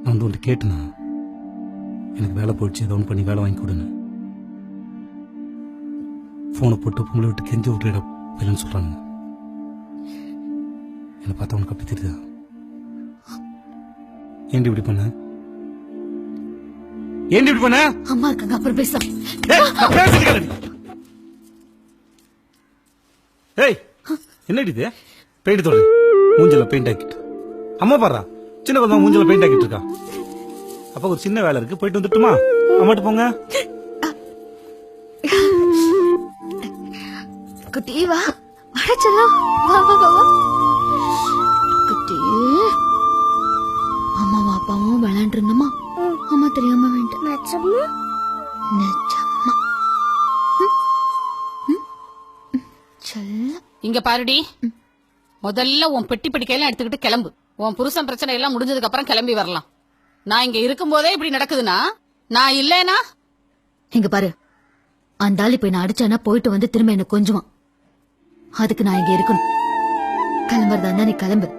நான் வந்து உன்ட்டு கேட்டேனா எனக்கு வேலை போயிடுச்சு ஏதோ ஒன்று பண்ணி வேலை வாங்கி கொடுன்னு. ஃபோனை போட்டு பொங்கலை விட்டு கெஞ்சி விட்டுற இல்லைன்னு சொல்கிறானுங்க. என்னை பார்த்தா உனக்கு அப்படி தெரியுதா? ஏன்டி இப்படி பண்ண? ஏன்டி இப்படி பண்ண? அம்மா இருக்காங்க, அப்புறம் பேசலாம். ஏய் என்னடி இது? பெயிண்ட் தோடு மூஞ்சில பெயிண்ட் ஆக்கிட்டு அம்மா பாடுறா சின்ன குழந்தை மூஞ்சில பெயிண்ட் ஆக்கிட்டு இருக்கா. அப்ப ஒரு சின்ன வேலை இருக்கு, போயிட்டு வந்துட்டுமா? அம்மாட்டு போங்க. குட்டி வா, அடைச்சலாம். வா வா வா வா குட்டி. அம்மாவும் அப்பாவும் விளையாண்டு இருந்தோமா, அம்மா தெரியாம வேண்டாம். நிஜமா நிஜமா. இங்க பாருடி, முதல்ல உன் பெட்டி படிக்கையெல்லாம் எடுத்துக்கிட்டு கிளம்பு. உன் புருஷன் பிரச்சனை எல்லாம் முடிஞ்சதுக்கு அப்புறம் கிளம்பி வரலாம். நான் இங்க இருக்கும் போதே இப்படி நடக்குதுன்னா நான் இல்லேனா? இங்க பாரு, அந்த ஆள் இப்ப என்ன அடிச்சானா போயிட்டு வந்து திரும்ப என்ன கொஞ்சுவான். அதுக்கு நான் இங்க இருக்கணும். கிளம்புறதா இருந்தா நீ கிளம்பு.